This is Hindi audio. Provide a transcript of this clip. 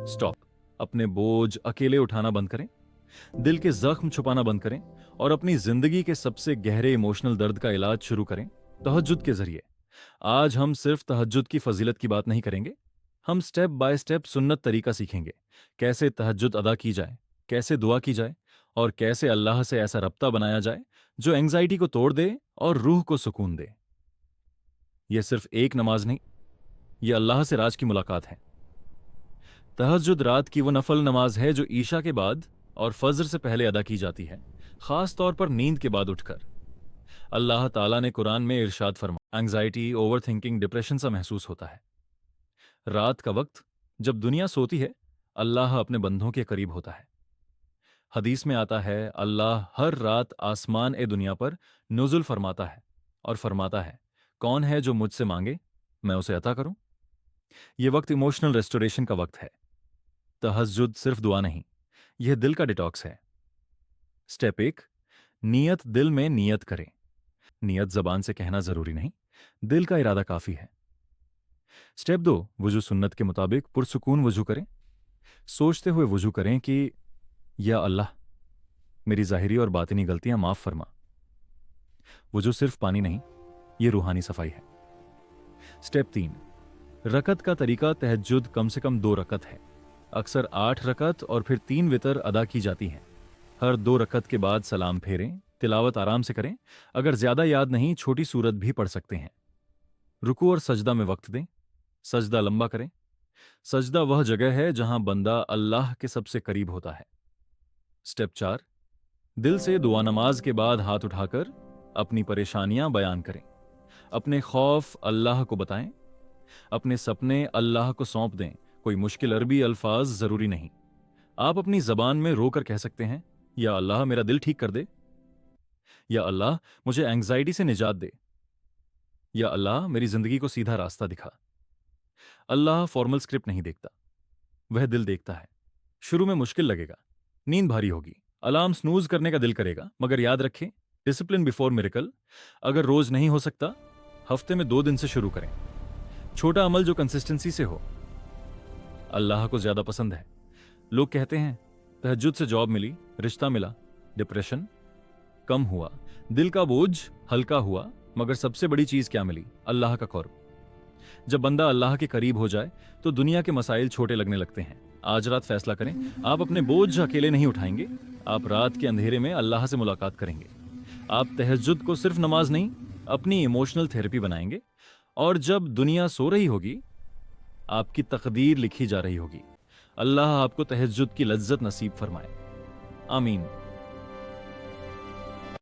स्टॉप। अपने बोझ अकेले उठाना बंद करें, दिल के जख्म छुपाना बंद करें और अपनी जिंदगी के सबसे गहरे इमोशनल दर्द का इलाज शुरू करें तहज्जुद के जरिए। आज हम सिर्फ तहज्जुद की फजीलत की बात नहीं करेंगे, हम स्टेप बाय स्टेप सुन्नत तरीका सीखेंगे। कैसे तहज्जुद अदा की जाए, कैसे दुआ की जाए और कैसे अल्लाह से ऐसा रब्ता बनाया जाए जो एंग्जाइटी को तोड़ दे और रूह को सुकून दे। यह सिर्फ एक नमाज नहीं, यह अल्लाह से राज की मुलाकात है। तहज्जुद रात की वो नफल नमाज है जो ईशा के बाद और फज्र से पहले अदा की जाती है, खास तौर पर नींद के बाद उठकर। अल्लाह ताला ने कुरान में इरशाद फरमा, एंग्जाइटी, ओवरथिंकिंग, डिप्रेशन सा महसूस होता है। रात का वक्त जब दुनिया सोती है, अल्लाह अपने बंदों के करीब होता है। हदीस में आता है, अल्लाह हर रात आसमान ए दुनिया पर नुज़ुल फरमाता है और फरमाता है, कौन है जो मुझसे मांगे मैं उसे अता करूं। यह वक्त इमोशनल रेस्टोरेशन का वक्त है। तहज्जुद सिर्फ दुआ नहीं, यह दिल का डिटॉक्स है। स्टेप 1, नियत दिल में नियत करें। नियत जबान से कहना जरूरी नहीं, दिल का इरादा काफी है। स्टेप 2, वुजू सुन्नत के मुताबिक पुरसुकून वुजू करें। सोचते हुए वुजू करें कि या अल्लाह, मेरी जाहिरी और बातिनी गलतियां माफ फरमा। वुजू सिर्फ पानी नहीं, यह रूहानी सफाई है। स्टेप 3, रकत का तरीका। तहज्जुद कम से कम 2 रकत है, अक्सर 8 रकत और फिर 3 वितर अदा की जाती हैं। हर 2 रकत के बाद सलाम फेरें, तिलावत आराम से करें। अगर ज्यादा याद नहीं, छोटी सूरत भी पढ़ सकते हैं। रुकू और सजदा में वक्त दें, सजदा लंबा करें। सजदा वह जगह है जहां बंदा अल्लाह के सबसे करीब होता है। स्टेप 4, दिल से दुआ। नमाज के बाद हाथ उठाकर अपनी परेशानियां बयान करें, अपने खौफ अल्लाह को बताएं, अपने सपने अल्लाह को सौंप दें। कोई मुश्किल अरबी अल्फाज जरूरी नहीं, आप अपनी जबान में रोकर कह सकते हैं, या अल्लाह मेरा दिल ठीक कर दे, या अल्लाह मुझे एंग्जाइटी से निजात दे, या अल्लाह मेरी जिंदगी को सीधा रास्ता दिखा। अल्लाह फॉर्मल स्क्रिप्ट नहीं देखता, वह दिल देखता है। शुरू में मुश्किल लगेगा, नींद भारी होगी, अलार्म स्नूज करने का दिल करेगा, मगर याद रखें, डिसिप्लिन बिफोर मिरेकल। अगर रोज नहीं हो सकता, हफ्ते में 2 दिन से शुरू करें। छोटा अमल जो कंसिस्टेंसी से हो, अल्लाह को ज्यादा पसंद है। लोग कहते हैं, तहज्जुद से जॉब मिली, रिश्ता मिला, डिप्रेशन कम हुआ, दिल का बोझ हल्का हुआ, मगर सबसे बड़ी चीज क्या मिली? अल्लाह का क़ुर्ब। जब बंदा अल्लाह के करीब हो जाए तो दुनिया के मसाइल छोटे लगने लगते हैं। आज रात फैसला करें, आप अपने बोझ अकेले नहीं उठाएंगे, आप रात के अंधेरे में अल्लाह से मुलाकात करेंगे। आप तहज्जुद को सिर्फ नमाज नहीं, अपनी इमोशनल थेरेपी बनाएंगे। और जब दुनिया सो रही होगी, आपकी तकदीर लिखी जा रही होगी। अल्लाह आपको तहज्जुद की लज्जत नसीब फरमाए। आमीन।